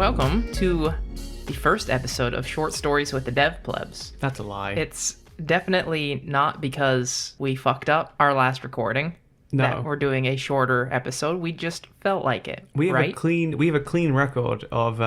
welcome to the first episode of Short Stories with the DevPlebs. That's a lie. It's definitely not because we fucked up our last recording that we're doing a shorter episode. We just felt like it. We have a clean record of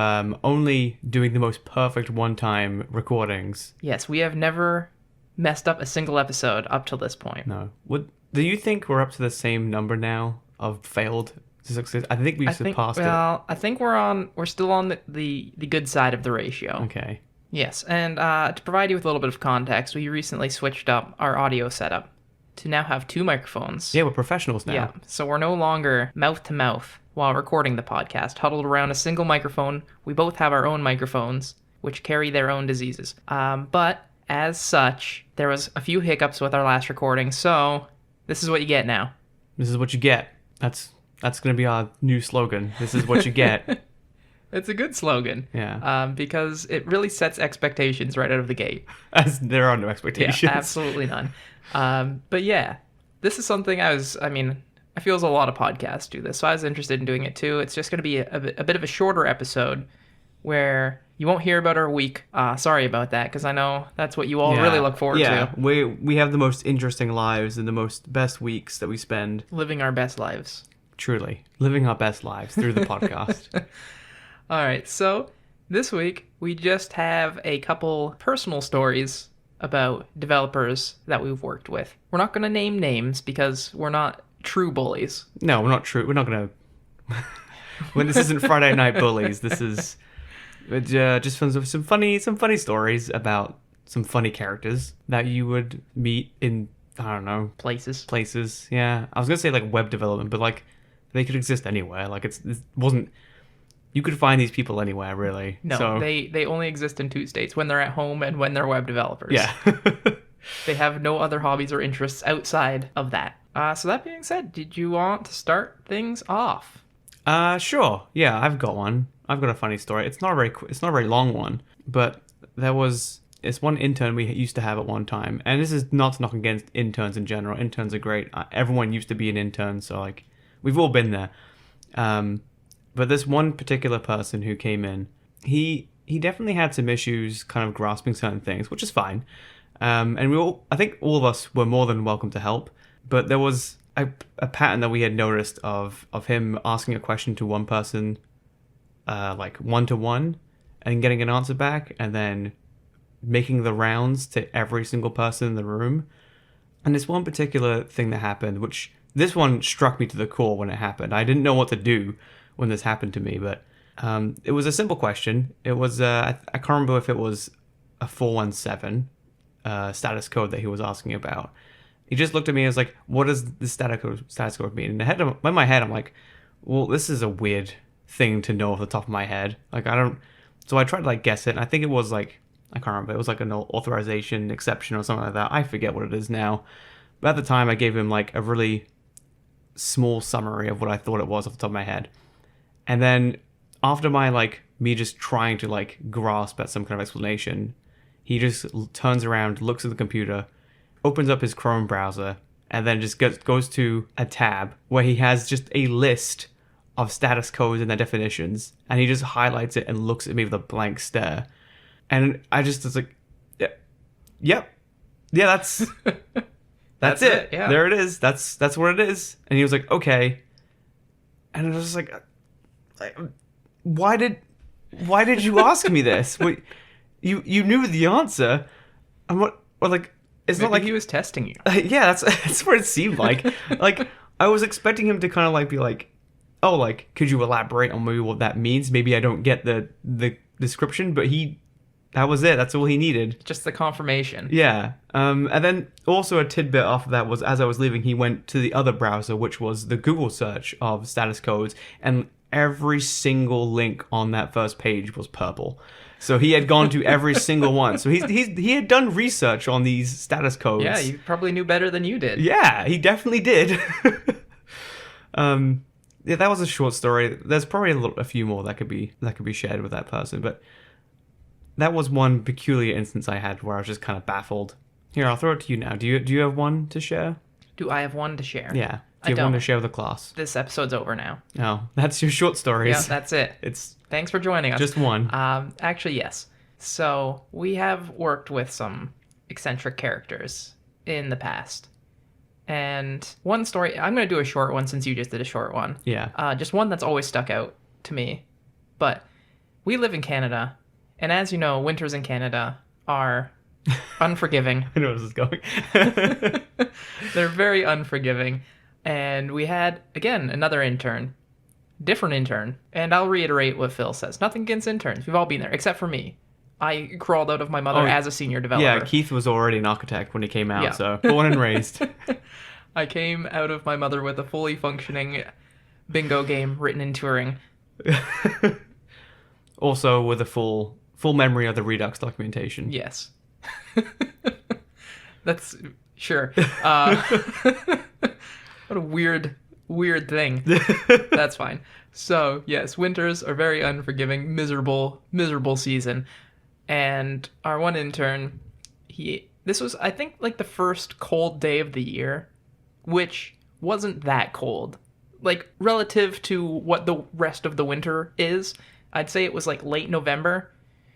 only doing the most perfect one-time recordings. Yes, we have never messed up a single episode up till this point. No. Do you think we're up to the same number now of failed success? I think we've surpassed it. Well, I think we're still on the good side of the ratio. Okay. Yes, and to provide you with a little bit of context, we recently switched up our audio setup to now have two microphones. Yeah, we're professionals now. Yeah, so we're no longer mouth-to-mouth while recording the podcast, huddled around a single microphone. We both have our own microphones, which carry their own diseases. But as such, there was a few hiccups with our last recording, so this is what you get now. This is what you get. That's going to be our new slogan. This is what you get. It's a good slogan. Yeah. Because it really sets expectations right out of the gate. As there are no expectations. Yeah, absolutely none. But yeah, this is something I feel as a lot of podcasts do this, so I was interested in doing it too. It's just going to be a bit of a shorter episode where you won't hear about our week. Sorry about that, because I know that's what you all really look forward to. Yeah, we have the most interesting lives and the best weeks that we spend. Living our best lives. Truly. Living our best lives through the podcast. All right, so this week we just have a couple personal stories about developers that we've worked with. We're not going to name names because we're not true bullies. No, we're not true. We're not going to... When this isn't Friday Night Bullies, this is just some funny stories about some funny characters that you would meet in, I don't know... Places, yeah. I was going to say, like, web development, but, like, they could exist anywhere. Like, it wasn't... You could find these people anywhere, really. No, so... they only exist in two states, when they're at home and when they're web developers. Yeah. They have no other hobbies or interests outside of that. So that being said, did you want to start things off? Sure. Yeah, I've got one. I've got a funny story. It's not a very long one, but it's one intern we used to have at one time, and this is not to knock against interns in general. Interns are great. Everyone used to be an intern, so like we've all been there. But this one particular person who came in, he definitely had some issues kind of grasping certain things, which is fine. And I think all of us were more than welcome to help. But there was a pattern that we had noticed of him asking a question to one person, like one-to-one, and getting an answer back, and then making the rounds to every single person in the room. And this one particular thing that happened, which this one struck me to the core when it happened. I didn't know what to do when this happened to me, but it was a simple question. It was I can't remember if it was a 417 status code that he was asking about. He just looked at me and was like, what does the status code mean? And in my head I'm like, well, this is a weird thing to know off the top of my head. Like so I tried to like guess it, and I think it was like, I can't remember, it was like an authorization exception or something like that. I forget what it is now, but at the time I gave him like a really small summary of what I thought it was off the top of my head. And then after me just trying to like grasp at some kind of explanation, he just turns around, looks at the computer, opens up his Chrome browser, and then just goes to a tab where he has just a list of status codes and their definitions, and he just highlights it and looks at me with a blank stare. And I just was like, yeah, that's that's it. Yeah. There it is. That's what it is. And he was like, okay. And I was just like, why did you ask me this? Wait, you knew the answer, and what? Or like, it's Maybe not like he was testing you. Yeah, that's what it seemed like. Like I was expecting him to kind of like be like, oh, like could you elaborate on maybe what that means? Maybe I don't get the description, but that was it. That's all he needed. Just the confirmation. Yeah. And then also a tidbit after that was, as I was leaving, he went to the other browser, which was the Google search of status codes, and every single link on that first page was purple. So he had gone to every single one. So he had done research on these status codes. Yeah, he probably knew better than you did. Yeah, he definitely did. Yeah, that was a short story. There's probably a few more that could be shared with that person, but that was one peculiar instance I had where I was just kind of baffled. Here, I'll throw it to you now. Do you have one to share? Do I have one to share? Yeah. Do you have one to share with the class? This episode's over now. Oh, that's your short stories. Yeah, that's it. Thanks for joining us. Just one. Actually, yes. So we have worked with some eccentric characters in the past. And one story, I'm going to do a short one since you just did a short one. Yeah. Just one that's always stuck out to me. But we live in Canada, and as you know, winters in Canada are unforgiving. I know where this is going. They're very unforgiving. And we had, again, another intern. Different intern. And I'll reiterate what Phil says. Nothing against interns. We've all been there, except for me. I crawled out of my mother as a senior developer. Yeah, Keith was already an architect when he came out, Yeah. so born and raised. I came out of my mother with a fully functioning bingo game written in Turing. Also with a full memory of the Redux documentation. Yes. That's sure. What a weird thing. That's fine. So, yes, winters are very unforgiving, miserable season. And our one intern, this was, I think, like the first cold day of the year, which wasn't that cold. Like, relative to what the rest of the winter is, I'd say it was like late November,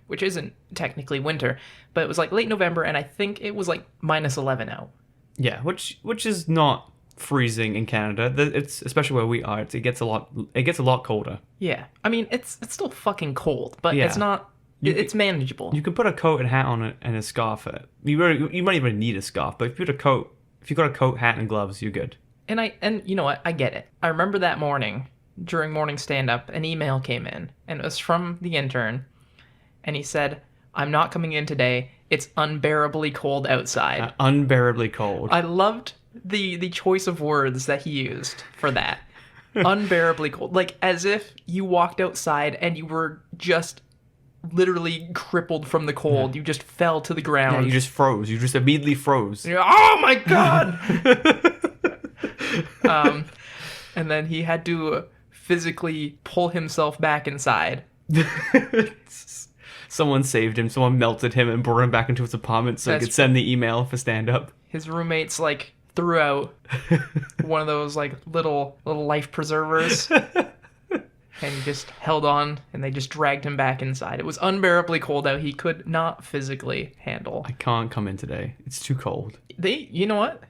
which isn't technically winter, but it was like late November, and I think it was like minus 11 out. Yeah, which is not freezing in Canada. It's especially where we are. It gets a lot colder. Yeah, I mean it's still fucking cold, but Yeah. it's not. It's manageable. You can put a coat and hat on and a scarf. You might even need a scarf, but if you got a coat, hat, and gloves, you're good. And you know what? I get it. I remember that morning during morning stand up, an email came in, and it was from the intern, and he said, "I'm not coming in today. It's unbearably cold outside." Unbearably cold. I loved the choice of words that he used for that. Unbearably cold. Like, as if you walked outside and you were just literally crippled from the cold. Yeah. You just fell to the ground. Yeah, you just froze. You just immediately froze. You're, oh my god! And then he had to physically pull himself back inside. Someone saved him. Someone melted him and brought him back into his apartment so he could send the email for stand-up. His roommates, like, threw out one of those, like, little life preservers. And he just held on, and they just dragged him back inside. It was unbearably cold out. He could not physically handle. I can't come in today. It's too cold. You know what?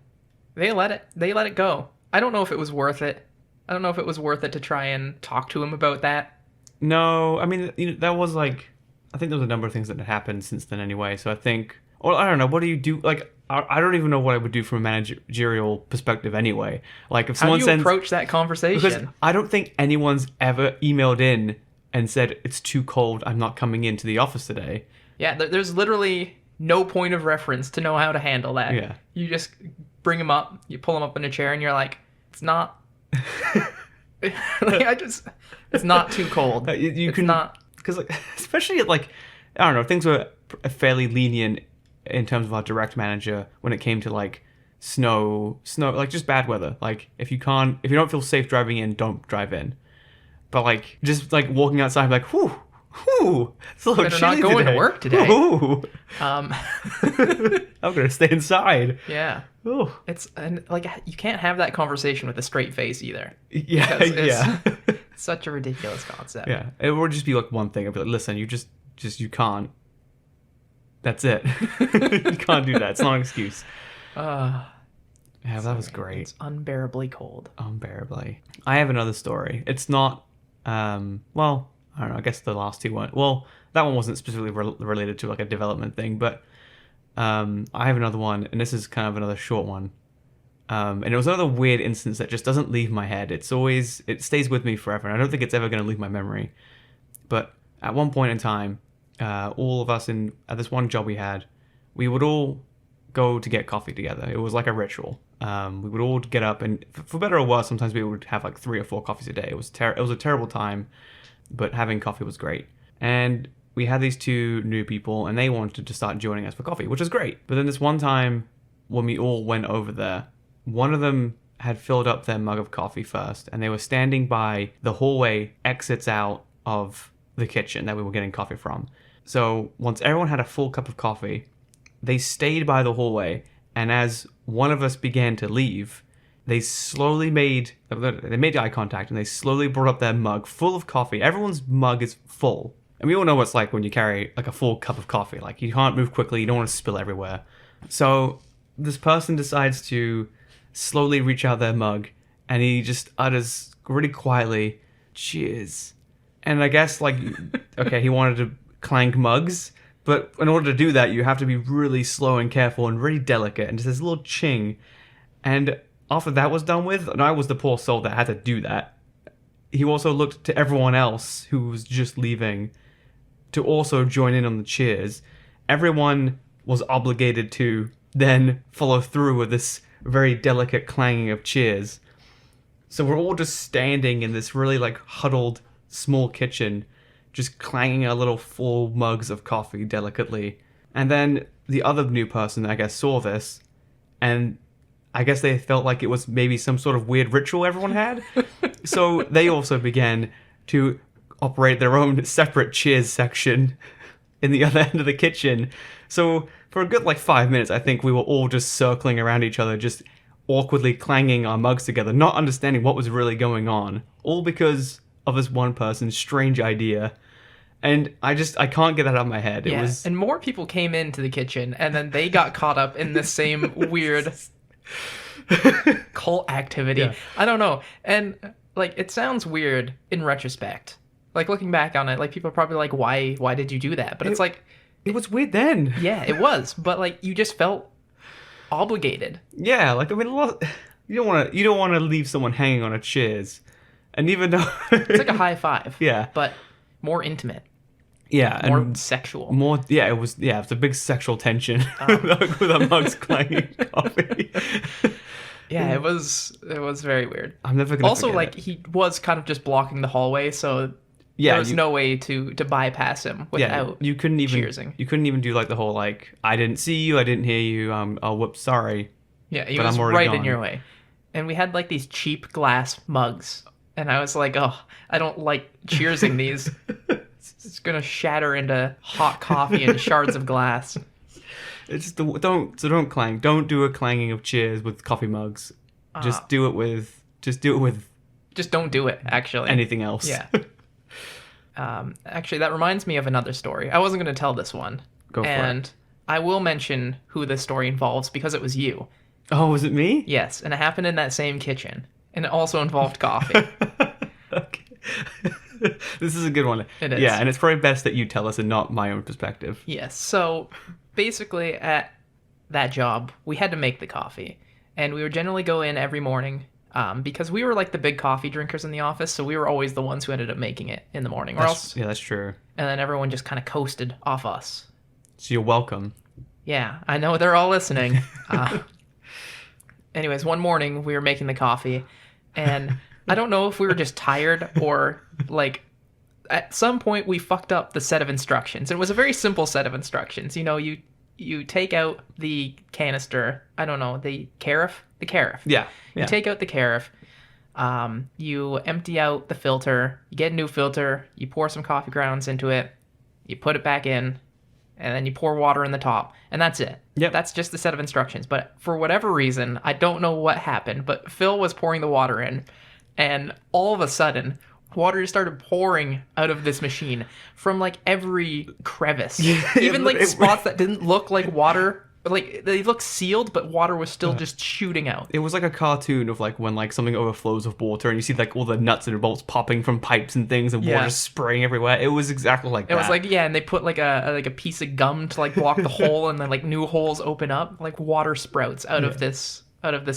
They let it go. I don't know if it was worth it. I don't know if it was worth it to try and talk to him about that. No, I mean, that was like, I think there was a number of things that had happened since then anyway. So I think, or I don't know, what do you do? Like, I don't even know what I would do from a managerial perspective anyway. Like, if someone How do you approach that conversation? Because I don't think anyone's ever emailed in and said, it's too cold, I'm not coming into the office today. Yeah, there's literally no point of reference to know how to handle that. Yeah. You just bring him up, you pull him up in a chair, and you're like, it's not... it's not too cold. You it's can not... Because, like, especially at, like, I don't know, things were fairly lenient in terms of our direct manager when it came to, like, snow, like, just bad weather. Like, if you don't feel safe driving in, don't drive in. But, like, just, like, walking outside, like, whew, it's a little Better chilly not going today. to work today. Whew. Um, I'm gonna stay inside. yeah. Ooh. And like, you can't have that conversation with a straight face either. Yeah, Because it's yeah. such a ridiculous concept. Yeah, it would just be, like, one thing. I'd be like, listen, you just you can't. That's it. You can't do that. It's not an excuse. Yeah, that was great. It's unbearably cold. Unbearably. I have another story. It's not, well, I don't know. I guess the last two weren't. Well, that one wasn't specifically related to, like, a development thing, but I have another one, and this is kind of another short one. And it was another weird instance that just doesn't leave my head. It stays with me forever, and I don't think it's ever going to leave my memory. But at one point in time, all of us at this one job we had, we would all go to get coffee together. It was like a ritual. We would all get up, and for better or worse, sometimes we would have like 3 or 4 coffees a day. It was a terrible time, but having coffee was great. And we had these 2 new people, and they wanted to start joining us for coffee, which is great. But then this one time, when we all went over there, one of them had filled up their mug of coffee first, and they were standing by the hallway exits out of the kitchen that we were getting coffee from. So once everyone had a full cup of coffee, they stayed by the hallway, and as one of us began to leave, they made eye contact and they slowly brought up their mug full of coffee. Everyone's mug is full. And we all know what it's like when you carry like a full cup of coffee. Like you can't move quickly, you don't want to spill everywhere. So this person decides to slowly reach out their mug and he just utters really quietly, "Cheers." And I guess like, okay, he wanted to clank mugs, but in order to do that, you have to be really slow and careful and really delicate and just this little ching. And after that was done with, and I was the poor soul that had to do that, he also looked to everyone else who was just leaving to also join in on the cheers. Everyone was obligated to then follow through with this very delicate clanging of cheers. So we're all just standing in this really like huddled small kitchen, just clanging our little full mugs of coffee delicately. And then the other new person, I guess, saw this, and I guess they felt like it was maybe some sort of weird ritual everyone had. So they also began to operate their own separate cheers section in the other end of the kitchen. So for a good like 5 minutes, I think we were all just circling around each other, just awkwardly clanging our mugs together, not understanding what was really going on, all because of this one person's strange idea. And I can't get that out of my head. Yeah. It was... And more people came into the kitchen, and then they got caught up in the same weird cult activity. Yeah. I don't know. And like, it sounds weird in retrospect. Like looking back on it, like people are probably like, why did you do that? But it's like, it was weird then. yeah, it was. But like, you just felt obligated. Yeah, like I mean, you don't want to leave someone hanging on a cheers, and even though It's like a high five. Yeah. But more intimate. Yeah, More and sexual. more. Yeah, it was a big sexual tension with our mugs clanging coffee. Yeah, it was very weird. I'm never gonna Also, forget like it. he was kind of just blocking the hallway, so there was no way to bypass him without you couldn't even cheersing. You couldn't even do like the whole like I didn't see you, I didn't hear you. Oh, whoops, sorry. Yeah, he But was I'm already right in gone. your way. And we had like these cheap glass mugs, and I was like, oh, I don't like cheersing these. It's gonna shatter into hot coffee and shards of glass. It's just don't clang. Don't do a clanging of cheers with coffee mugs. Just do it with Just don't do it, actually. anything else. Yeah. Actually, that reminds me of another story. I wasn't going to tell this one. Go for it. And I will mention who this story involves because it was you. Oh, was it me? Yes, and it happened in that same kitchen. And it also involved coffee. Okay. This is a good one. It is. Yeah, and it's probably best that you tell us and not my own perspective. Yes, so basically at that job, we had to make the coffee. And we would generally go in every morning because we were like the big coffee drinkers in the office, so we were always the ones who ended up making it in the morning. Yeah, that's true. And then everyone just kind of coasted off us. So you're welcome. Yeah, I know they're all listening. Anyways, one morning we were making the coffee, and I don't know if we were just tired or like at some point we fucked up the set of instructions. It was a very simple set of instructions. You know, you take out the canister. I don't know, the carafe. Yeah. You take out the carafe. You empty out the filter. You get a new filter. You pour some coffee grounds into it. You put it back in, and then you pour water in the top, and that's it. Yep. That's just the set of instructions. But for whatever reason, I don't know what happened, but Phil was pouring the water in, and all of a sudden, water just started pouring out of this machine from like every crevice. Even like spots that didn't look like water. Like they looked sealed, but water was still just shooting out. It was like a cartoon of like when like something overflows with water and you see like all the nuts and bolts popping from pipes and things and water spraying everywhere. It was exactly like that. It was like, yeah, and they put like a piece of gum to like block the hole, and then like new holes open up, like water sprouts out of this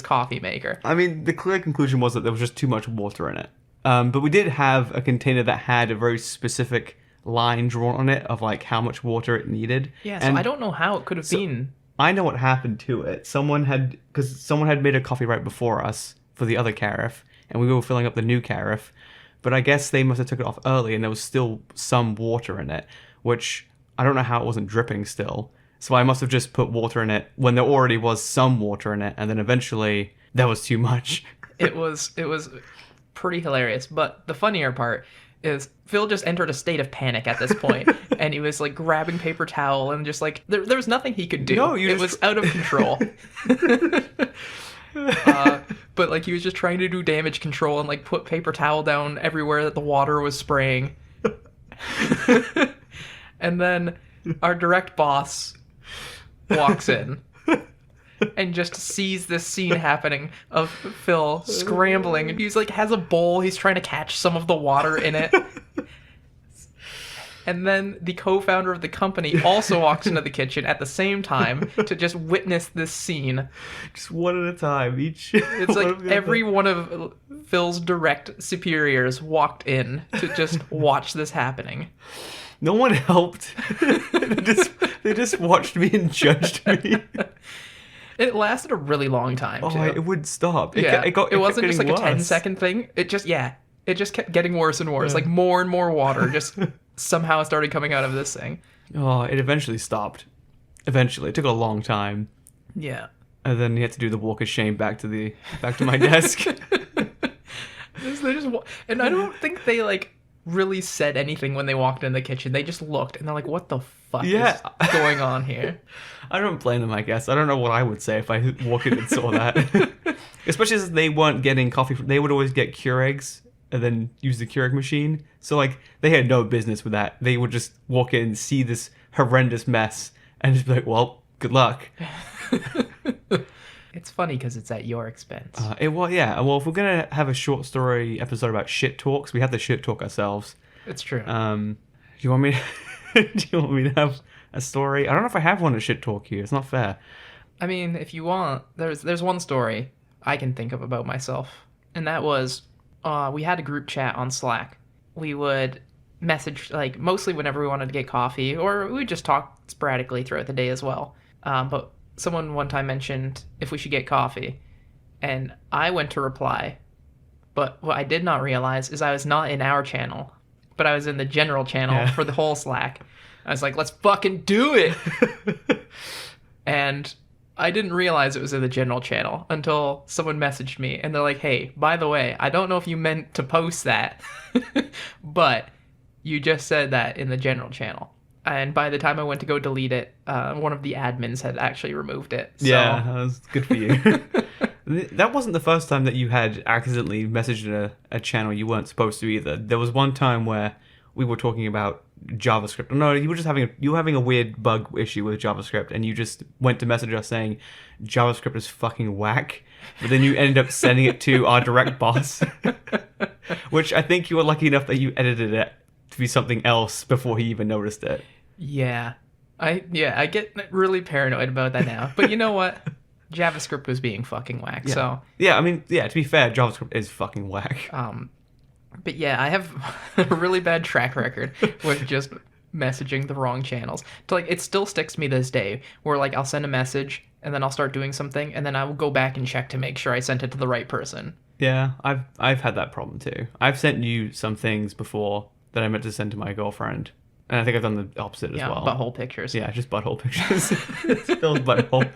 coffee maker. I mean, the clear conclusion was that there was just too much water in it. But we did have a container that had a very specific line drawn on it of like how much water it needed. Yeah, so and I don't know how it could have been. I know what happened to it. Someone had made a coffee right before us for the other carafe, and we were filling up the new carafe. But I guess they must have took it off early, and there was still some water in it, which I don't know how it wasn't dripping still. So I must have just put water in it when there already was some water in it, and then eventually there was too much. It was pretty hilarious. But the funnier part is Phil just entered a state of panic at this point, and he was like grabbing paper towel and just like there was nothing he could do. No, it was out of control. but like he was just trying to do damage control and like put paper towel down everywhere that the water was spraying. And then our direct boss walks in and just sees this scene happening of Phil scrambling, and he's like has a bowl, he's trying to catch some of the water in it. And then the co-founder of the company also walks into the kitchen at the same time to just witness this scene. Just one at a time each. It's like every one of Phil's direct superiors walked in to just watch this happening. No one helped. They just watched me and judged me. It lasted a really long time, too. It wouldn't stop. It wasn't just like worse. a 10-second thing. It just kept getting worse and worse. Like more and more water just somehow started coming out of this thing. Oh, it eventually stopped. Eventually. It took a long time. Yeah. And then you had to do the walk of shame back to my desk. And I don't think they like really said anything when they walked in the kitchen. They just looked and they're like, what the fuck is going on here? I don't blame them, I guess. I don't know what I would say if I walked in and saw that. Especially as they weren't getting coffee. They would always get Keurigs and then use the Keurig machine. So like they had no business with that. They would just walk in, see this horrendous mess, and just be like, well, good luck. It's funny because it's at your expense. Well, if we're going to have a short story episode about shit talks, we have to shit talk ourselves. It's true. Do you want me to have a story? I don't know if I have one to shit talk you. It's not fair. I mean, if you want, there's one story I can think of about myself, and that was we had a group chat on Slack. We would message like mostly whenever we wanted to get coffee, or we would just talk sporadically throughout the day as well. But someone one time mentioned if we should get coffee, and I went to reply, but what I did not realize is I was not in our channel, but I was in the general channel for the whole Slack. I was like, let's fucking do it. And I didn't realize it was in the general channel until someone messaged me, and they're like, hey, by the way, I don't know if you meant to post that, but you just said that in the general channel. And by the time I went to go delete it, one of the admins had actually removed it. So. Yeah, that was good for you. That wasn't the first time that you had accidentally messaged a channel you weren't supposed to either. There was one time where we were talking about JavaScript. No, you were having a weird bug issue with JavaScript, and you just went to message us saying JavaScript is fucking whack. But then you ended up sending it to our direct boss, which I think you were lucky enough that you edited it to be something else before he even noticed it. Yeah. I get really paranoid about that now. But you know what? JavaScript was being fucking whack, so... Yeah, I mean, to be fair, JavaScript is fucking whack. But yeah, I have a really bad track record with just messaging the wrong channels. It still sticks to me this day, where like I'll send a message, and then I'll start doing something, and then I will go back and check to make sure I sent it to the right person. Yeah, I've had that problem too. I've sent you some things before that I meant to send to my girlfriend. And I think I've done the opposite as well. Butthole pictures. Yeah, just butthole pictures. It's Phil's butthole.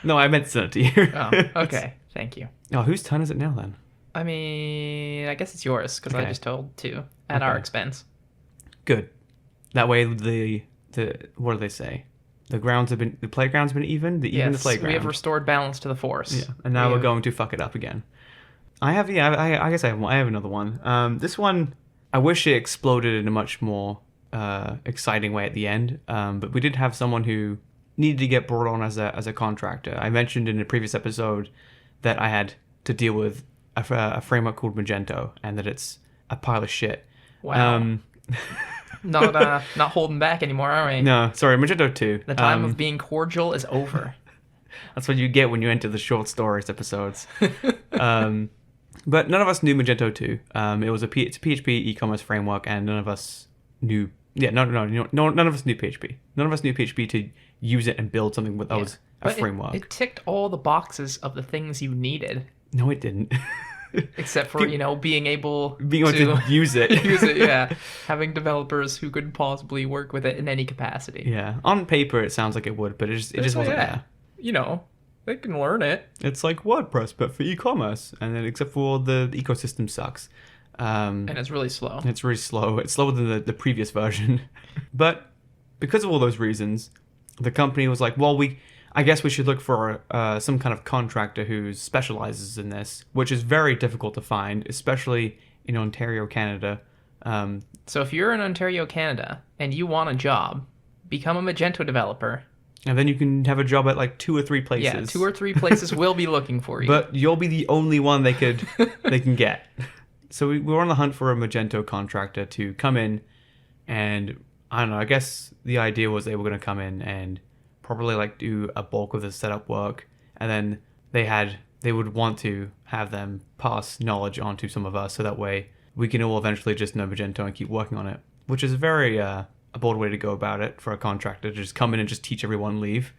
No, I meant to send it to you. Oh, okay. Thank you. Oh, whose turn is it now then? I mean, I guess it's yours, because I just told two at our expense. Good. That way the what do they say? The playground's been even? The playground. We have restored balance to the force. Yeah. And now we're going to fuck it up again. I guess I have another one. This one, I wish it exploded in a much more exciting way at the end. But we did have someone who needed to get brought on as a contractor. I mentioned in a previous episode that I had to deal with a framework called Magento, and that it's a pile of shit. Wow. Not holding back anymore, are we? No, sorry, Magento 2. The time of being cordial is over. That's what you get when you enter the short stories episodes. But none of us knew Magento 2. It's a PHP e-commerce framework, and none of us knew... Yeah, none of us knew PHP. None of us knew PHP to use it and build something that was a framework. It ticked all the boxes of the things you needed. No, it didn't. Except for, being able to use it. Use it, yeah. Having developers who could possibly work with it in any capacity. Yeah. On paper, it sounds like it would, but it just wasn't there. They can learn it. It's like WordPress, but for e-commerce. And then except for the ecosystem sucks. And it's really slow. It's really slow. It's slower than the previous version. But because of all those reasons, the company was like, well, I guess we should look for some kind of contractor who specializes in this, which is very difficult to find, especially in Ontario, Canada. So if you're in Ontario, Canada, and you want a job, become a Magento developer. And then you can have a job at like 2 or 3 places. Yeah, 2 or 3 places will be looking for you. But you'll be the only one they can get. So we were on the hunt for a Magento contractor to come in, and I don't know, I guess the idea was they were going to come in and probably like do a bulk of the setup work, and then they would want to have them pass knowledge on to some of us, so that way we can all eventually just know Magento and keep working on it, which is very a bold way to go about it for a contractor to just come in and just teach everyone and leave.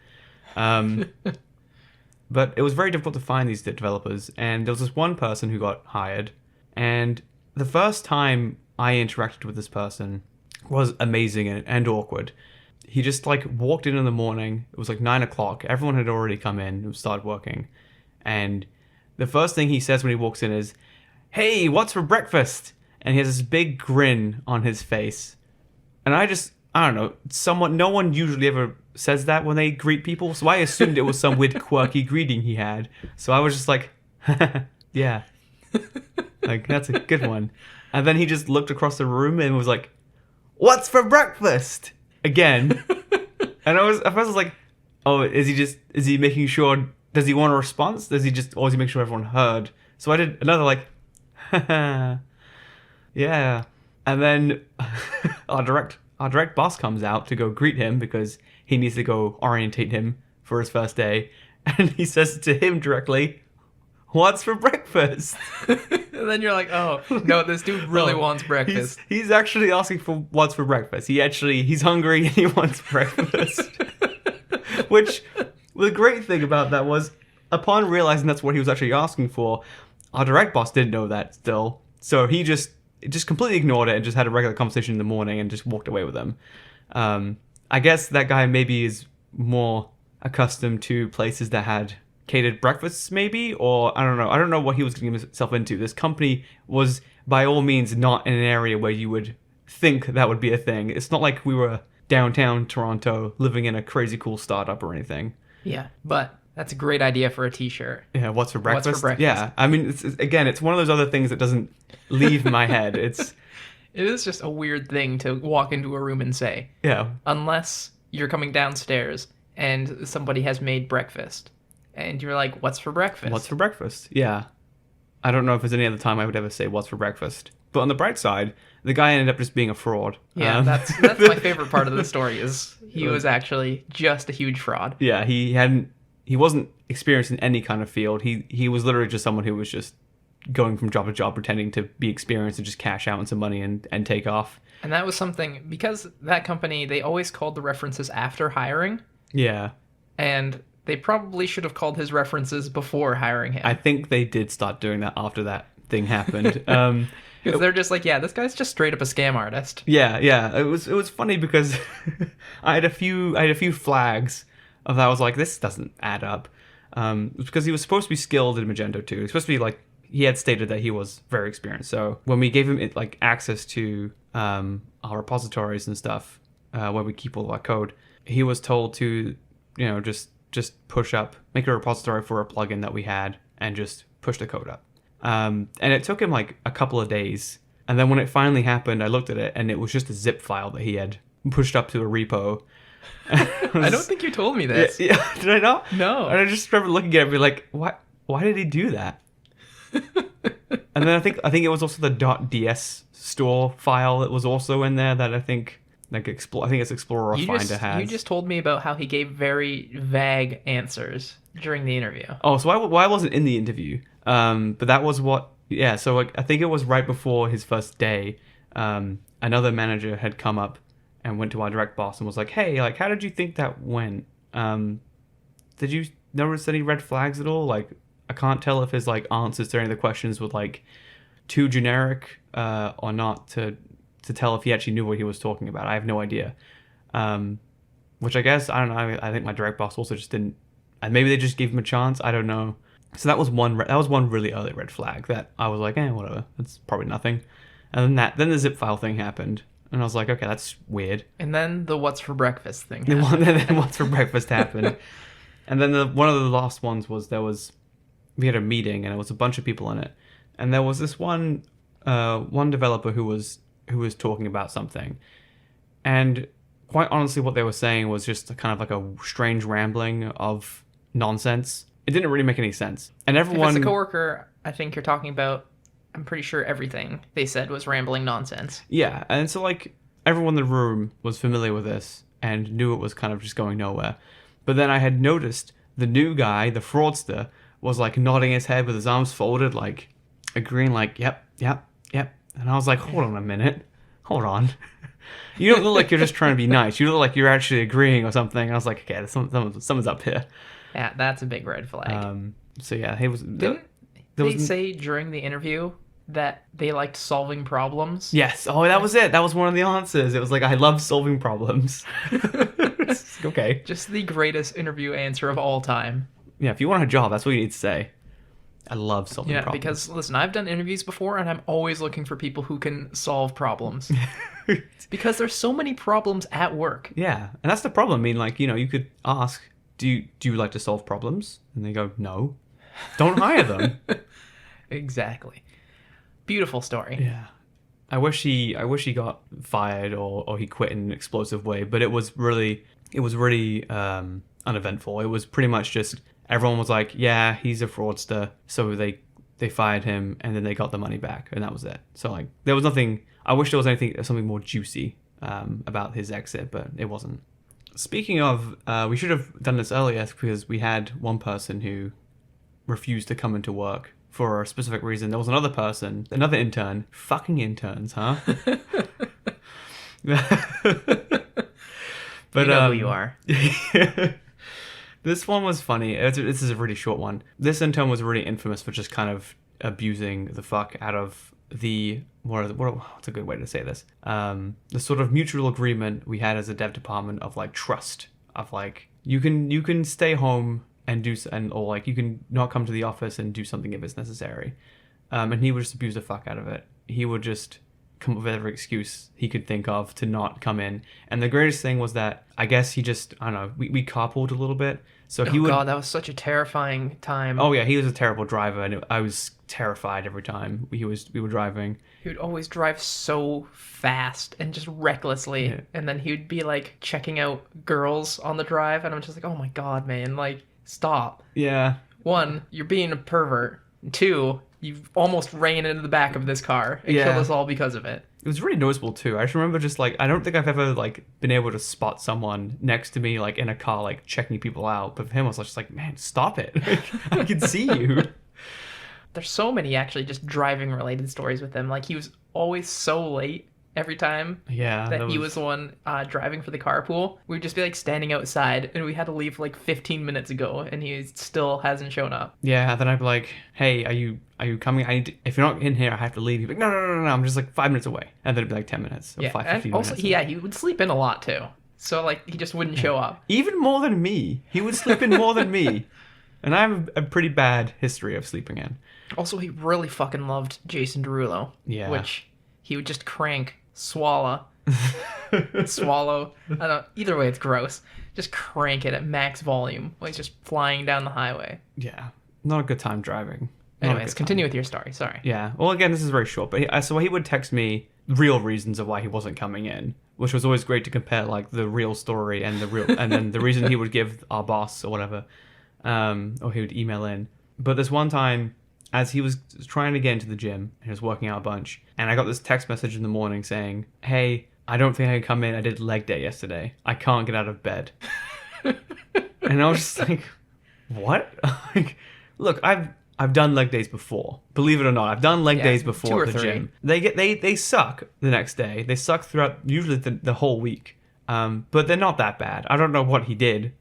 But it was very difficult to find these developers, and there was this one person who got hired, and the first time I interacted with this person was amazing and awkward. He just like walked in the morning. It was like 9 o'clock. Everyone had already come in and started working. And the first thing he says when he walks in is, "Hey, what's for breakfast?" And he has this big grin on his face. And I don't know, no one usually ever says that when they greet people. So I assumed it was some weird quirky greeting he had. So I was just like, yeah, like that's a good one. And then he just looked across the room and was like, "What's for breakfast?" Again. And at first I was like, oh, is he making sure, does he want a response? Or does he make sure everyone heard? So I did another like, yeah. And then our direct boss comes out to go greet him because he needs to go orientate him for his first day. And he says to him directly, "What's for breakfast?" And then you're like, oh, no, this dude really wants breakfast. He's actually asking for what's for breakfast. He's hungry and he wants breakfast. Which, the great thing about that was, upon realizing that's what he was actually asking for, our direct boss didn't know that still. So he just completely ignored it and just had a regular conversation in the morning and just walked away with him. I guess that guy maybe is more accustomed to places that had catered breakfasts, maybe, or I don't know what he was getting himself into. This company was by all means not in an area where you would think that would be a thing. It's not like we were downtown Toronto living in a crazy cool startup or anything. Yeah, but that's a great idea for a t-shirt. Yeah, what's for breakfast? What's for breakfast? Yeah, I mean, it's one of those other things that doesn't leave my head. It is just a weird thing to walk into a room and say. Yeah. Unless you're coming downstairs and somebody has made breakfast. And you're like, "What's for breakfast?" What's for breakfast? Yeah. I don't know if there's any other time I would ever say what's for breakfast. But on the bright side, the guy ended up just being a fraud. Yeah, that's my favorite part of the story is he was actually just a huge fraud. Yeah, he wasn't experienced in any kind of field. He was literally just someone who was just going from job to job pretending to be experienced and just cash out on some money and take off. And that was something, because that company, they always called the references after hiring. Yeah. And they probably should have called his references before hiring him. I think they did start doing that after that thing happened. Because they're just like, yeah, this guy's just straight up a scam artist. Yeah. It was funny because I had a few flags of that. I was like, this doesn't add up. Because he was supposed to be skilled in Magento too. He was supposed to be like, he had stated that he was very experienced. So when we gave him like access to our repositories and stuff, where we keep all our code, he was told to, just make a repository for a plugin that we had and just push the code up. And it took him like a couple of days. And then when it finally happened, I looked at it and it was just a zip file that he had pushed up to a repo. I don't think you told me this. Yeah, did I not? No. And I just remember looking at it and be like, why did he do that? And then I think it was also the .ds store file that was also in there that I think it's Explorer Finder has. You just told me about how he gave very vague answers during the interview. Oh, so I wasn't in the interview. But that was what. Yeah, so like, I think it was right before his first day. Another manager had come up and went to our direct boss and was like, "Hey, like, how did you think that went? Did you notice any red flags at all? Like, I can't tell if his like answers to any of the questions were like too generic or not to tell if he actually knew what he was talking about. I have no idea." Which I guess, I don't know. I think my direct boss also just didn't. Maybe they just gave him a chance. I don't know. So that was one really early red flag that I was like, whatever. That's probably nothing. And then the zip file thing happened, and I was like, okay, that's weird. And then the what's for breakfast thing happened. Then what's for breakfast happened. And then one of the last ones was we had a meeting and there was a bunch of people in it, and there was this one developer who was talking about something, and quite honestly, what they were saying was just kind of like a strange rambling of nonsense. It didn't really make any sense. And everyone... If it's a coworker, I think you're talking about, I'm pretty sure everything they said was rambling nonsense. Yeah, and so like everyone in the room was familiar with this and knew it was kind of just going nowhere. But then I had noticed the new guy, the fraudster, was like nodding his head with his arms folded, like agreeing like, yep. And I was like, hold on a minute. Hold on. You don't look like you're just trying to be nice. You look like you're actually agreeing or something. And I was like, okay, someone's up here. Yeah, that's a big red flag. So yeah, he was... Didn't they say during the interview that they liked solving problems? Yes. Oh, that was it. That was one of the answers. It was like, I love solving problems. Okay. Just the greatest interview answer of all time. Yeah, if you want a job, that's what you need to say. I love solving problems. Yeah, because, listen, I've done interviews before, and I'm always looking for people who can solve problems. Because there's so many problems at work. Yeah, and that's the problem. I mean, like, you could ask, do you like to solve problems? And they go, no. Don't hire them. Exactly. Beautiful story. Yeah. I wish he got fired or he quit in an explosive way, but it was really uneventful. It was pretty much just everyone was like, yeah, he's a fraudster, so they fired him and then they got the money back and that was it. So like there was nothing. I wish there was something more juicy about his exit, but it wasn't. Speaking of, we should have done this earlier because we had one person who refused to come into work for a specific reason. There was another intern. Fucking interns, huh? But you know who you are. This one was funny. This is a really short one. This intern was really infamous for just kind of abusing the fuck out of what's a good way to say this? The sort of mutual agreement we had as a dev department of like trust, of like you can stay home and or like you can not come to the office and do something if it's necessary. And he would just abuse the fuck out of it. He would just come up with every excuse he could think of to not come in. And the greatest thing was that I guess he just, I don't know, we carpooled a little bit. So he would... God, that was such a terrifying time. Oh yeah, he was a terrible driver and I was terrified every time we were driving. He would always drive so fast and just recklessly. Yeah. And then he would be like checking out girls on the drive and I'm just like, oh my God, man, like stop. Yeah. One, you're being a pervert. Two, you've almost ran into the back of this car and killed us all because of it. It was really noticeable too. I just remember just like, I don't think I've ever like been able to spot someone next to me like in a car like checking people out. But for him I was just like, man, stop it. I can see you. There's so many actually just driving related stories with him. Like he was always so late every time that he was the one driving for the carpool. We'd just be like standing outside and we had to leave like 15 minutes ago and he still hasn't shown up. Yeah, then I'd be like, hey, are you coming? If you're not in here, I have to leave. He'd be like, no, I'm just like 5 minutes away. And then it'd be like 10 minutes or 15 also, minutes. He would sleep in a lot too. So like he just wouldn't show up. Even more than me. He would sleep in more than me. And I have a pretty bad history of sleeping in. Also, he really fucking loved Jason Derulo. Yeah. Which he would just crank, swallow. I don't know. Either way, it's gross. Just crank it at max volume while he's just flying down the highway. Yeah. Not a good time driving. Anyways, continue with your story. Sorry. Yeah. Well, again, this is very short, but so he would text me real reasons of why he wasn't coming in, which was always great to compare like the real story and and then the reason he would give our boss or whatever, or he would email in. But this one time, as he was trying to get into the gym and he was working out a bunch, and I got this text message in the morning saying, hey, I don't think I can come in. I did leg day yesterday. I can't get out of bed. And I was just like, what? Like, look, I've done leg days before. Believe it or not, I've done leg days before at the gym. They suck the next day. They suck throughout usually the whole week. But they're not that bad. I don't know what he did.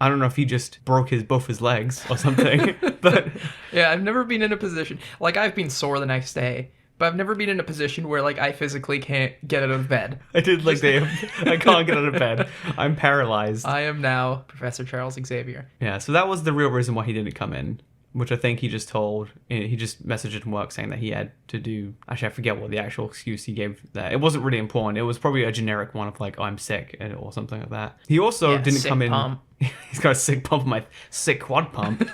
I don't know if he just broke both his legs or something. But yeah, I've never been in a position like I've been sore the next day, but I've never been in a position where like I physically can't get out of bed. I did leg day. I can't get out of bed. I'm paralyzed. I am now Professor Charles Xavier. Yeah, so that was the real reason why he didn't come in. which I think he just messaged at work saying that he had to do. Actually, I forget what the actual excuse he gave there. It wasn't really important. It was probably a generic one of like, oh, I'm sick or something like that. He also didn't come in. Pump. He's got a sick pump on my sick quad pump.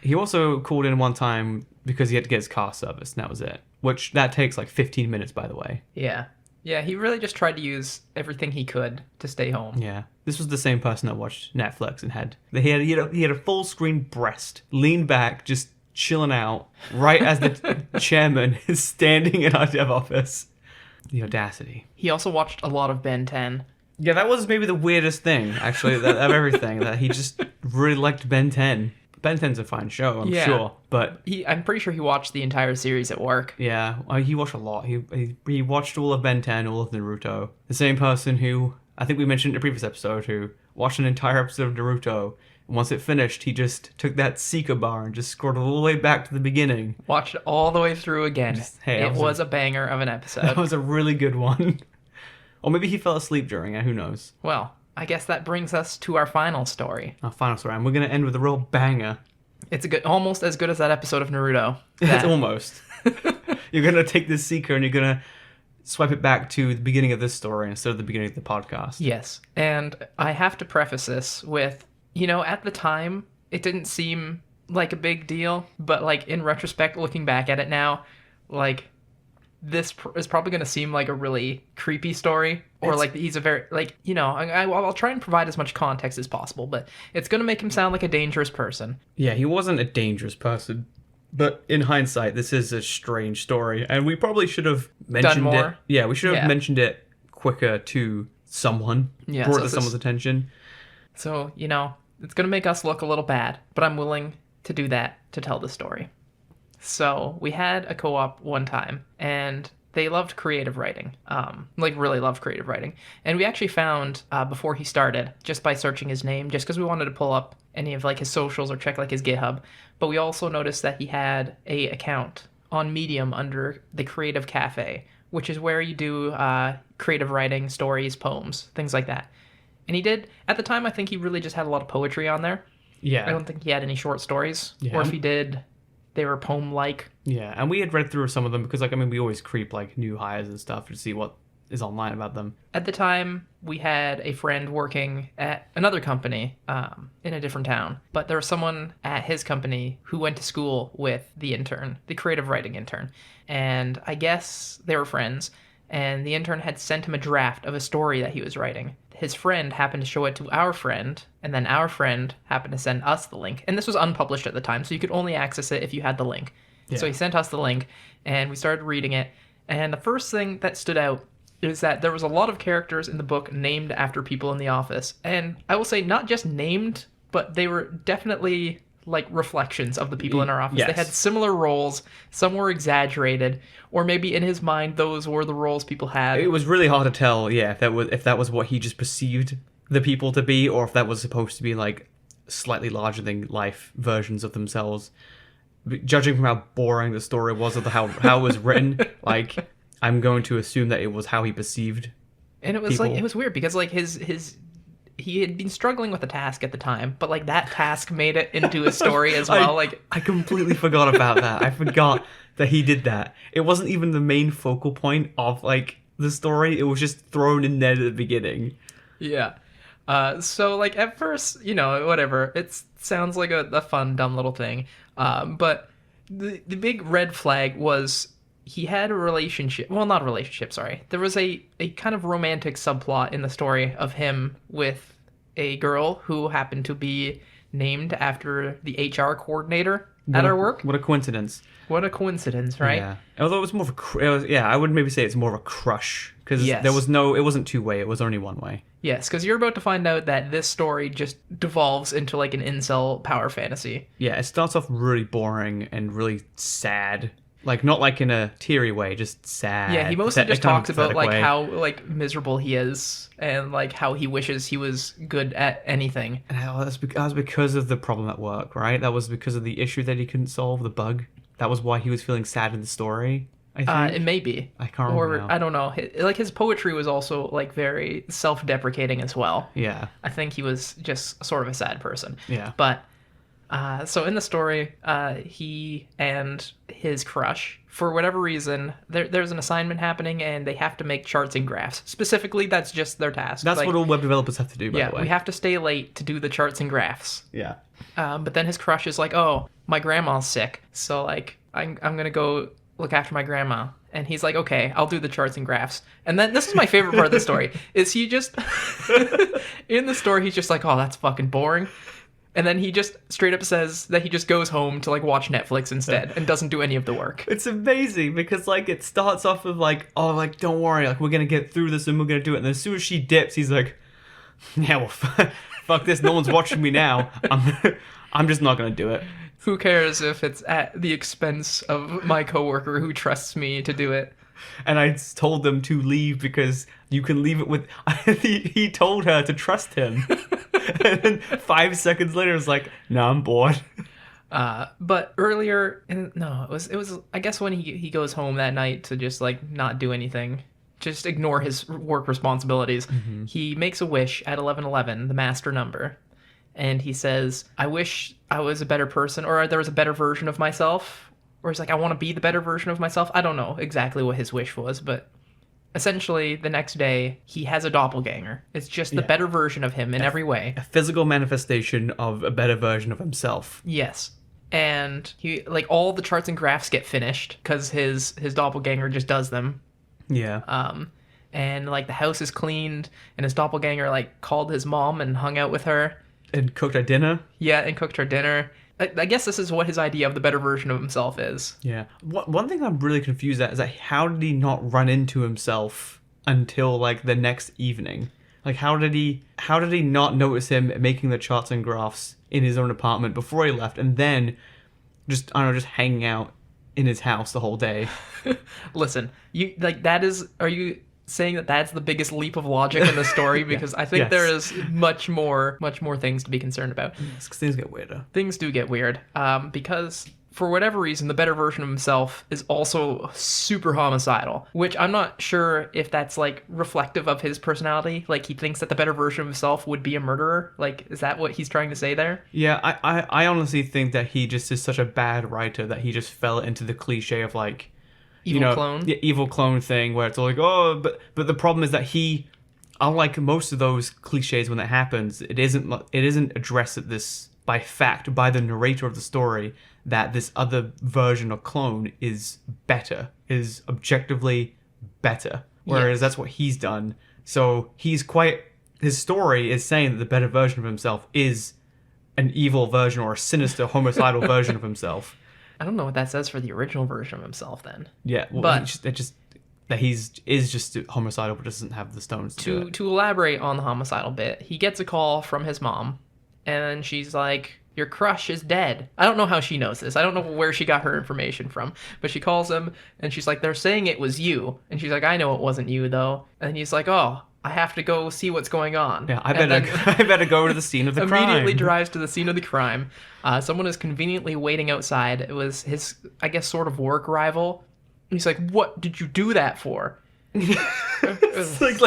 He also called in one time because he had to get his car serviced, and that was it. Which that takes like 15 minutes, by the way. Yeah. Yeah, he really just tried to use everything he could to stay home. Yeah. This was the same person that watched Netflix and he had a full screen breast, leaned back, just chilling out, right as the chairman is standing in our dev office. The audacity. He also watched a lot of Ben 10. Yeah, that was maybe the weirdest thing, actually, of everything, that he just really liked Ben 10. Ben 10's a fine show, I'm sure, but... I'm pretty sure he watched the entire series at work. Yeah, he watched a lot. He watched all of Ben 10, all of Naruto. The same person who, I think we mentioned in a previous episode, who watched an entire episode of Naruto, and once it finished, he just took that Seeker bar and just scored all the way back to the beginning. Watched it all the way through again. It was a banger of an episode. That was a really good one. Or maybe he fell asleep during it, who knows? Well, I guess that brings us to our final story. Our final story, and we're going to end with a real banger. It's almost as good as that episode of Naruto. It's almost. You're going to take this Seeker and you're going to swipe it back to the beginning of this story instead of the beginning of the podcast. Yes, and I have to preface this with, at the time, it didn't seem like a big deal, but like in retrospect, looking back at it now, like... this is probably going to seem like a really creepy story, or like he's a very, like, I'll try and provide as much context as possible, but it's going to make him sound like a dangerous person. Yeah, he wasn't a dangerous person, but in hindsight, this is a strange story, and we probably should have mentioned it. Yeah, we should have mentioned it quicker to someone, brought it to someone's attention. So, it's going to make us look a little bad, but I'm willing to do that to tell the story. So we had a co-op one time, and they loved creative writing, really loved creative writing. And we actually found, before he started, just by searching his name, just because we wanted to pull up any of like his socials or check like his GitHub, but we also noticed that he had a account on Medium under the Creative Cafe, which is where you do creative writing, stories, poems, things like that. And he did, at the time, I think he really just had a lot of poetry on there. Yeah. I don't think he had any short stories, or if he did... they were poem-like. Yeah, and we had read through some of them because, we always creep, new hires and stuff to see what is online about them. At the time, we had a friend working at another company in a different town, but there was someone at his company who went to school with the intern, the creative writing intern, and I guess they were friends, and the intern had sent him a draft of a story that he was writing. His friend happened to show it to our friend, and then our friend happened to send us the link. And this was unpublished at the time, so you could only access it if you had the link. Yeah. So he sent us the link, and we started reading it. And the first thing that stood out is that there was a lot of characters in the book named after people in the office. And I will say not just named, but they were definitely like reflections of the people in our office. Yes. They had similar roles. Some were exaggerated, or maybe in his mind those were the roles people had. It was really hard to tell, if that was what he just perceived the people to be, or if that was supposed to be like slightly larger than life versions of themselves. Judging from how boring the story was, or how it was written, I'm going to assume that it was how he perceived. And it was people. it was weird because he had been struggling with the task at the time, but that task made it into a story as well. I completely forgot about that. I forgot that he did that. It wasn't even the main focal point of the story. It was just thrown in there at the beginning. Yeah. So at first, whatever. It sounds like a fun, dumb little thing. But the big red flag was he had a relationship. Well, not a relationship, sorry. There was a kind of romantic subplot in the story of him with a girl who happened to be named after the HR coordinator at our work. What a coincidence. What a coincidence, right? Yeah. Although it was more of I would maybe say it's more of a crush. Because it wasn't two-way, it was only one way. Yes, because you're about to find out that this story just devolves into an incel power fantasy. Yeah, it starts off really boring and really sad. Not in a teary way, just sad. Yeah, he mostly just talks about how miserable he is and how he wishes he was good at anything. And that was because of the problem at work, right? That was because of the issue that he couldn't solve, the bug. That was why he was feeling sad in the story. I think. It may be. I can't remember now. I don't know. His poetry was also very self-deprecating as well. Yeah. I think he was just sort of a sad person. Yeah. But So in the story, he and his crush, for whatever reason, there's an assignment happening, and they have to make charts and graphs. Specifically, that's just their task. That's like, what all web developers have to do, by yeah, the way. we have to stay late to do the charts and graphs. Yeah. But then his crush is like, "Oh, my grandma's sick, so like I'm gonna go look after my grandma." And he's like, "Okay, I'll do the charts and graphs." And then this is my favorite part of the story: is he just in the story he's just like, "Oh, that's fucking boring." And then he just straight up says that he just goes home to like watch Netflix instead and doesn't do any of the work. It's amazing because like it starts off with like, oh, like don't worry, like we're gonna get through this and we're gonna do it. And then as soon as she dips, he's like, yeah, well, fuck this. No one's watching me now. I'm just not gonna do it. Who cares if it's at the expense of my coworker who trusts me to do it? And I told them to leave because you can leave it with. He told her to trust him. And then 5 seconds later, it's like, no, I'm bored. But earlier, no, it was. I guess when he goes home that night to just like not do anything, just ignore his work responsibilities. Mm-hmm. He makes a wish at 11:11, the master number, and he says, "I wish I was a better person, or there was a better version of myself." Or he's like, "I want to be the better version of myself." I don't know exactly what his wish was, but essentially the next day he has a doppelganger. It's just the better version of him in every way. A physical manifestation of a better version of himself. Yes. And he like all the charts and graphs get finished because his doppelganger just does them. Yeah. And like the house is cleaned, and his doppelganger like called his mom and hung out with her. And cooked her dinner. Yeah, and cooked her dinner. I guess this is what his idea of the better version of himself is. Yeah. One thing I'm really confused at is that how did he not run into himself until like the next evening? Like how did he not notice him making the charts and graphs in his own apartment before he left, and then just hanging out in his house the whole day? Listen, you like that is? Are you saying that that's the biggest leap of logic in the story? Because I think there is much more things to be concerned about. Yes, 'cause things get weirder. Things do get weird. Because for whatever reason, the better version of himself is also super homicidal, which I'm not sure if that's like reflective of his personality. Like he thinks that the better version of himself would be a murderer. Like, is that what he's trying to say there? Yeah, I honestly think that he just is such a bad writer that he just fell into the cliche of like, Clone? The evil clone thing where it's all like, oh, but the problem is that he, unlike most of those cliches when that happens, it isn't addressed at this by fact, by the narrator of the story, that this other version or clone is better, is objectively better. Whereas that's what he's done. So his story is saying that the better version of himself is an evil version or a sinister homicidal version of himself. I don't know what that says for the original version of himself then. Yeah, well, but that he's just homicidal but doesn't have the stones to do it. To elaborate on the homicidal bit, he gets a call from his mom, and she's like, "Your crush is dead." I don't know how she knows this. I don't know where she got her information from, but she calls him, and she's like, "They're saying it was you." And she's like, "I know it wasn't you, though." And he's like, "Oh, I have to go see what's going on." Yeah, I better go to the scene of the crime. Immediately drives to the scene of the crime. Someone is conveniently waiting outside. It was his, I guess, sort of work rival. He's like, "What did you do that for?" It's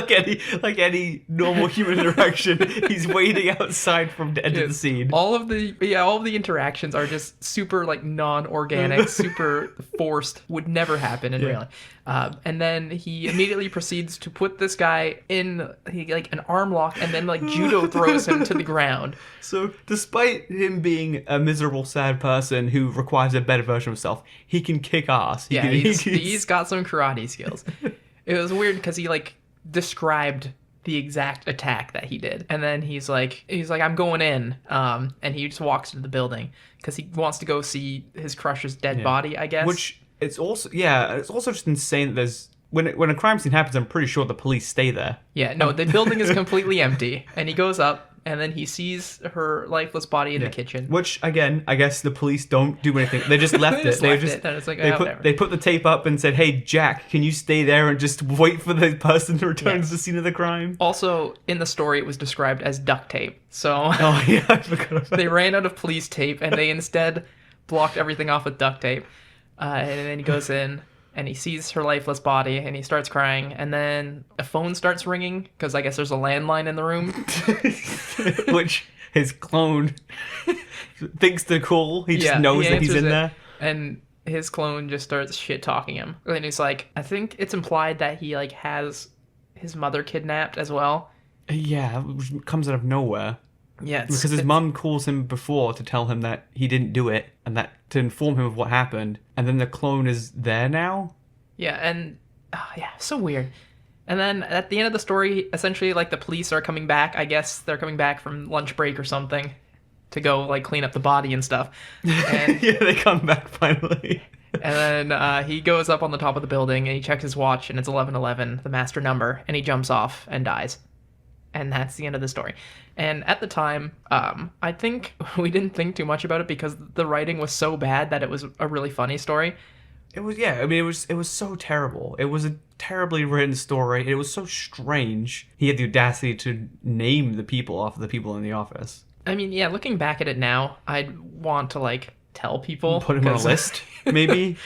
like any normal human interaction, he's waiting outside from to enter the scene. All of the interactions are just super like non-organic, super forced, would never happen in real life. And then he immediately proceeds to put this guy in like an arm lock, and then like judo throws him to the ground. So despite him being a miserable, sad person who requires a better version of himself, he can kick ass. He's got some karate skills. It was weird because he like described the exact attack that he did, and then he's like, "I'm going in," and he just walks into the building because he wants to go see his crush's dead body, I guess. Which it's also just insane that there's when a crime scene happens, I'm pretty sure the police stay there. Yeah, no, the building is completely empty, and he goes up. And then he sees her lifeless body in the kitchen. Which, again, I guess the police don't do anything. They just left it. They put the tape up and said, "Hey, Jack, can you stay there and just wait for the person to return to the scene of the crime?" Also, in the story, it was described as duct tape. So I forgot about they ran out of police tape, and they instead blocked everything off with duct tape. And then he goes in. and he sees her lifeless body, and he starts crying, and then a phone starts ringing, because I guess there's a landline in the room. Which his clone thinks they're cool. He just knows that he's in there. And his clone just starts shit-talking him. And he's like, I think it's implied that he, like, has his mother kidnapped as well. Yeah, which comes out of nowhere. Yeah, Because his mum calls him before to tell him that he didn't do it and that to inform him of what happened. And then the clone is there now? Yeah, and so weird. And then at the end of the story, essentially, like, the police are coming back. I guess they're coming back from lunch break or something to go, like, clean up the body and stuff. And, Yeah, they come back finally. and then he goes up on the top of the building and he checks his watch and it's 11:11, the master number, and he jumps off and dies. And that's the end of the story. And at the time, I think we didn't think too much about it because the writing was so bad that it was a really funny story. It was, yeah, I mean, it was so terrible. It was a terribly written story. It was so strange. He had the audacity to name the people off of the people in the office. I mean, yeah, looking back at it now, I'd want to, like, tell people. Put him on a list, maybe?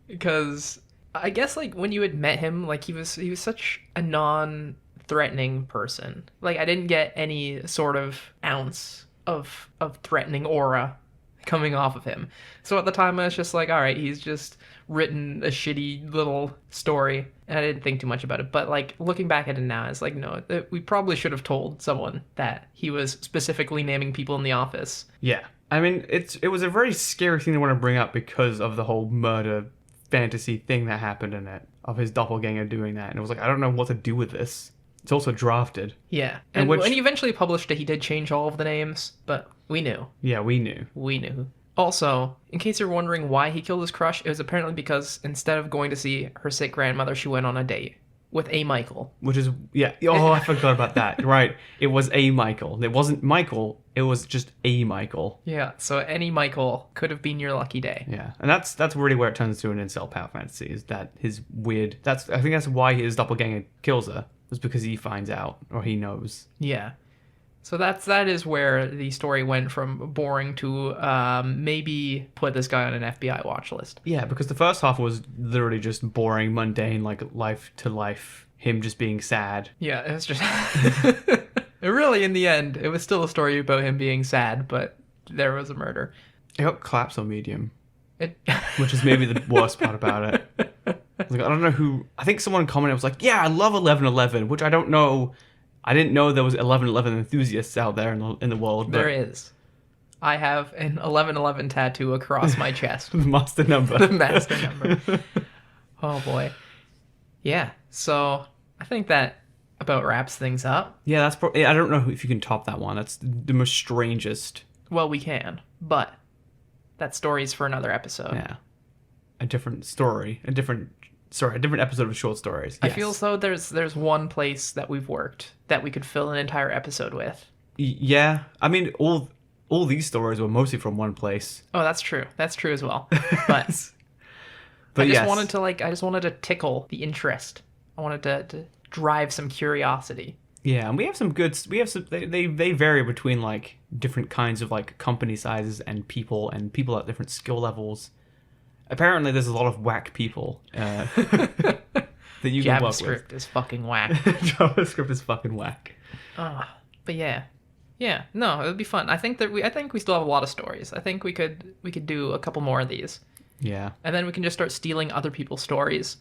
Because I guess, like, when you had met him, like, he was such a non-threatening person. Like, I didn't get any sort of ounce of threatening aura coming off of him. So at the time, I was just like, all right, he's just written a shitty little story, and I didn't think too much about it. But, like, looking back at it now, it's like, no, we probably should have told someone that he was specifically naming people in the office. Yeah. I mean, it was a very scary thing to want to bring up because of the whole murder fantasy thing that happened in it, of his doppelganger doing that. And it was like, I don't know what to do with this. It's also drafted. Yeah. And when he eventually published it, he did change all of the names, but we knew. Yeah, we knew. We knew. Also, in case you're wondering why he killed his crush, it was apparently because instead of going to see her sick grandmother, she went on a date with a Michael. Which is, yeah. Oh, I forgot about that. Right. It was a Michael. It wasn't Michael. It was just a Michael. Yeah, so any Michael could have been your lucky day. Yeah, and that's really where it turns to an incel power fantasy, is that his weird... I think that's why his doppelganger kills her, is because he finds out, or he knows. Yeah. So that is where the story went from boring to maybe put this guy on an FBI watch list. Yeah, because the first half was literally just boring, mundane, like life to life, him just being sad. Yeah, it was just... Really, in the end, it was still a story about him being sad, but there was a murder. It got claps on Medium, which is maybe the worst part about it. I don't know who... I think someone commented, was like, yeah, I love 11:11, which I don't know... I didn't know there was 11:11 enthusiasts out there in the world. But... There is. I have an 11:11 tattoo across my chest. The master number. The master number. Oh, boy. Yeah, so I think that about wraps things up. Yeah, that's probably... I don't know if you can top that one. That's the most strangest. Well, we can, but that story's for another episode. Yeah. A different story. A different episode of short stories. Yes. I feel as though there's one place that we've worked that we could fill an entire episode with. Yeah. I mean, all these stories were mostly from one place. Oh, that's true. That's true as well. But But I just wanted to tickle the interest. I wanted to drive some curiosity. Yeah, and we have some they vary between like different kinds of like company sizes and people at different skill levels. Apparently there's a lot of whack people that you can work with. JavaScript is fucking whack. JavaScript is fucking whack. But yeah. Yeah, no, it would be fun. I think we still have a lot of stories. I think we could do a couple more of these. Yeah. And then we can just start stealing other people's stories.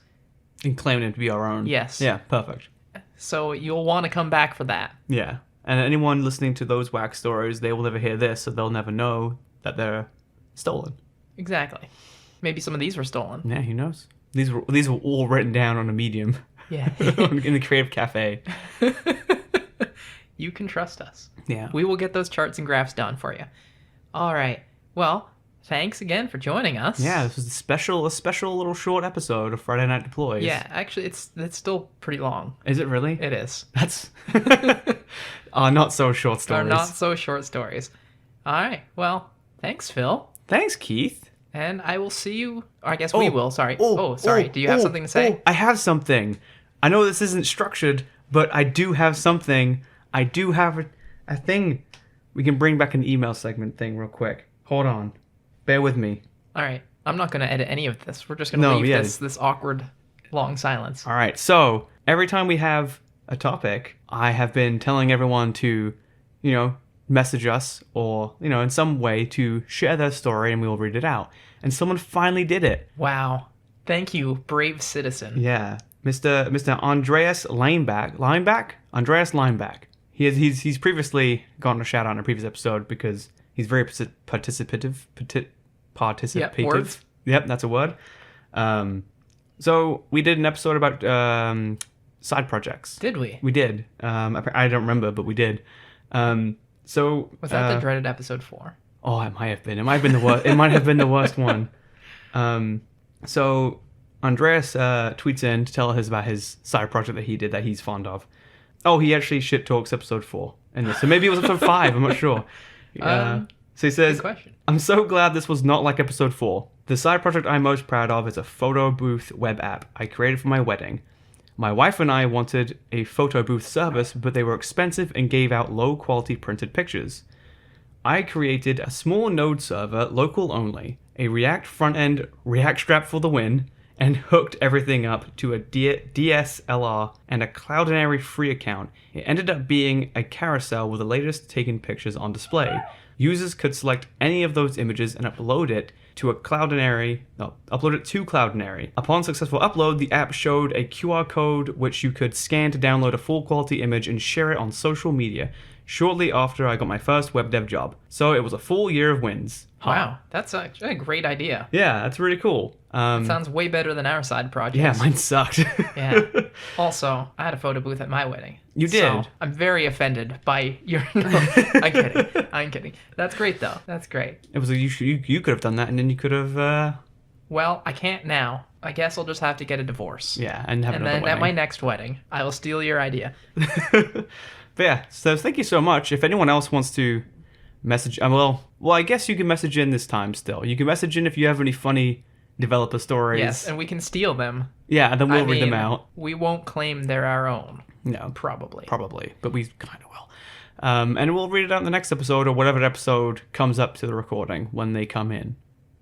And claiming it to be our own. Yes. Yeah, perfect. So you'll want to come back for that. Yeah. And anyone listening to those whack stories, they will never hear this, so they'll never know that they're stolen. Exactly. Maybe some of these were stolen. Yeah, who knows? These were all written down on a Medium. Yeah. In the Creative Cafe. You can trust us. Yeah. We will get those charts and graphs done for you. All right. Well, thanks again for joining us. Yeah, this was a special little short episode of Friday Night Deploys. Yeah, actually, it's still pretty long. Is it really? It is. That's not so short stories. Our not so short stories. All right. Well, thanks, Phil. Thanks, Keith. And I will see you. Or I guess we will. Sorry. Sorry. Do you have something to say? I have something. I know this isn't structured, but I do have something. I do have a thing. We can bring back an email segment thing real quick. Hold on. Bear with me. All right. I'm not going to edit any of this. We're just going to No, leave yeah. this awkward long silence. All right. So every time we have a topic, I have been telling everyone to, message us or, in some way to share their story and we will read it out. And someone finally did it. Wow. Thank you, brave citizen. Yeah. Mr. Andreas Andreas Lineback. He's previously gotten a shout out in a previous episode because he's very participative. Yep, words. Yep, that's a word. So we did an episode about side projects. Did we? We did. I don't remember, but we did. So Was that the dreaded episode 4? Oh, it might have been. It might have been the worst. It might have been the worst one. So Andreas tweets in to tell us about his side project that he did that he's fond of. Oh, he actually shit talks episode 4 in this. So maybe it was episode 5. I'm not sure. So he says, Good question. I'm so glad this was not like episode 4. The side project I'm most proud of is a photo booth web app I created for my wedding. My wife and I wanted a photo booth service, but they were expensive and gave out low-quality printed pictures. I created a small node server, local only, a React front-end, React strap for the win, and hooked everything up to a DSLR and a Cloudinary free account. It ended up being a carousel with the latest taken pictures on display. Users could select any of those images and upload it to Cloudinary. Upon successful upload, the app showed a QR code which you could scan to download a full quality image and share it on social media. Shortly after I got my first web dev job. So it was a full year of wins. Wow, that's a great idea. Yeah, that's really cool. Sounds way better than our side projects. Yeah, mine sucked. Yeah. Also, I had a photo booth at my wedding. You did? So I'm very offended by your... No, I'm kidding. That's great, though. That's great. It was you could have done that, and then you could have. Well, I can't now. I guess I'll just have to get a divorce. Yeah, and have and another then wedding. at my next wedding, I will steal your idea. But yeah, so thank you so much. If anyone else wants to message, well, I guess you can message in this time still. You can message in if you have any funny developer stories. Yes, and we can steal them. Yeah, and then we'll read them out. We won't claim they're our own. No, Probably, but we kind of will. And we'll read it out in the next episode or whatever episode comes up to the recording when they come in.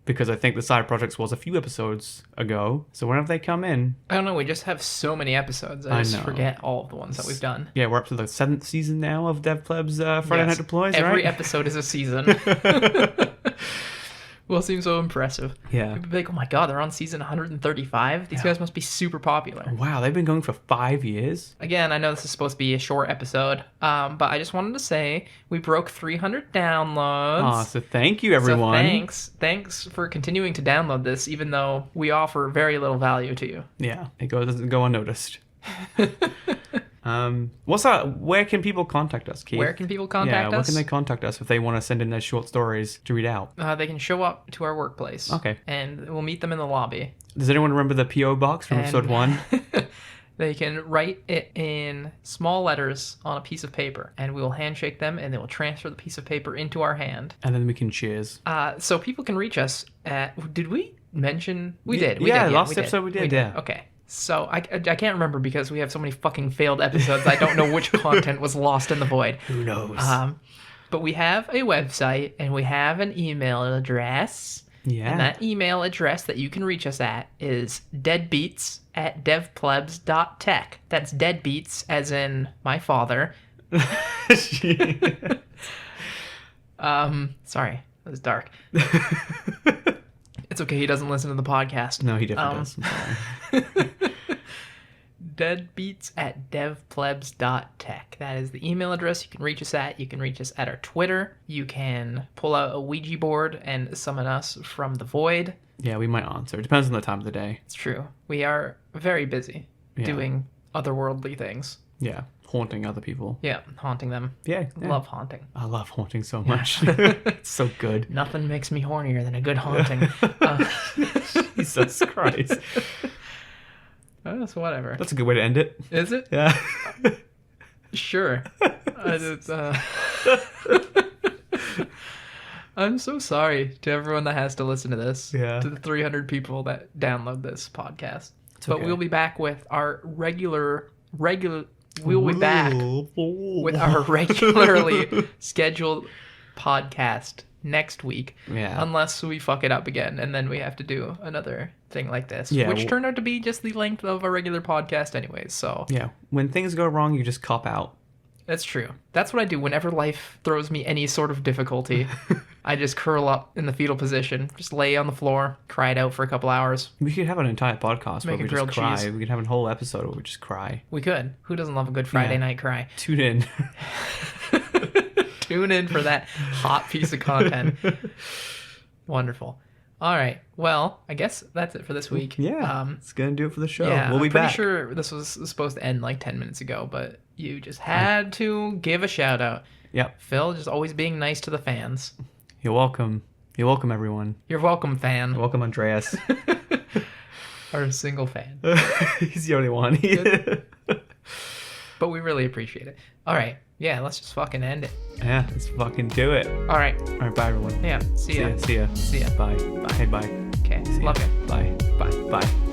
Because I think the side projects was a few episodes ago. So whenever they come in... I don't know, we just have so many episodes. I just forget all of the ones that we've done. Yeah, we're up to the 7th season now of DevPlebs Friday Night Deploys, right? Every episode is a season. Will seem so impressive. Yeah. People be like, oh my god, they're on season 135? These guys must be super popular. Wow, they've been going for 5 years? Again, I know this is supposed to be a short episode, but I just wanted to say we broke 300 downloads. Aw, so thank you, everyone. So thanks for continuing to download this, even though we offer very little value to you. Yeah, doesn't go unnoticed. Where can people contact us, Keith? Where can people contact us? Yeah, where can they contact us if they want to send in their short stories to read out? They can show up to our workplace. Okay. And we'll meet them in the lobby. Does anyone remember the P.O. box from episode 1? They can write it in small letters on a piece of paper, and we will handshake them, and they will transfer the piece of paper into our hand. And then we can cheers. So people can reach us at... Did we mention... We did. Last episode we did. Okay. So I can't remember because we have so many fucking failed episodes. I don't know which content was lost in the void. Who knows? But we have a website and we have an email address. Yeah. And that email address that you can reach us at is deadbeats@devplebs.tech. That's deadbeats as in my father. Sorry, that was dark. It's okay, he doesn't listen to the podcast. No, he definitely does. I'm sorry. Deadbeats@devplebs.tech. That is the email address you can reach us at. You can reach us at our Twitter. You can pull out a Ouija board and summon us from the void. Yeah, we might answer. It depends on the time of the day. It's true. We are very busy doing otherworldly things. Yeah, haunting other people. Yeah, haunting them. Yeah. Love haunting. I love haunting so much. It's so good. Nothing makes me hornier than a good haunting. Jesus Christ. So whatever. That's a good way to end it. Is it? Yeah. Sure. I'm so sorry to everyone that has to listen to this. Yeah. To the 300 people that download this podcast. But okay. we'll be back with our we'll be back with our regularly scheduled podcast next week. Yeah. Unless we fuck it up again, and then we have to do another thing like this, Yeah, which turned out to be just the length of a regular podcast anyways, so... Yeah. When things go wrong, you just cop out. That's true. That's what I do whenever life throws me any sort of difficulty. I just curl up in the fetal position, just lay on the floor, cry it out for a couple hours. We could have an entire podcast where Make a we just grilled cry. cheese. We could have a whole episode where we just cry. We could. Who doesn't love a good Friday night cry? Tune in. Tune in for that hot piece of content. Wonderful. All right. Well, I guess that's it for this week. Yeah. It's going to do it for the show. Yeah, We'll be I'm pretty back. sure this was supposed to end like 10 minutes ago, but you just had to give a shout out. Yep. Phil, just always being nice to the fans. You're welcome. You're welcome, everyone. You're welcome, fan. You're welcome, Andreas. Or a single fan. He's the only one. But we really appreciate it. All right. Yeah, let's just fucking end it. Yeah, let's fucking do it. All right. All right, bye, everyone. Yeah. See ya. See ya. See ya. Bye. Bye. Hey, bye. Okay. See ya. Love you. Bye. Bye. Bye.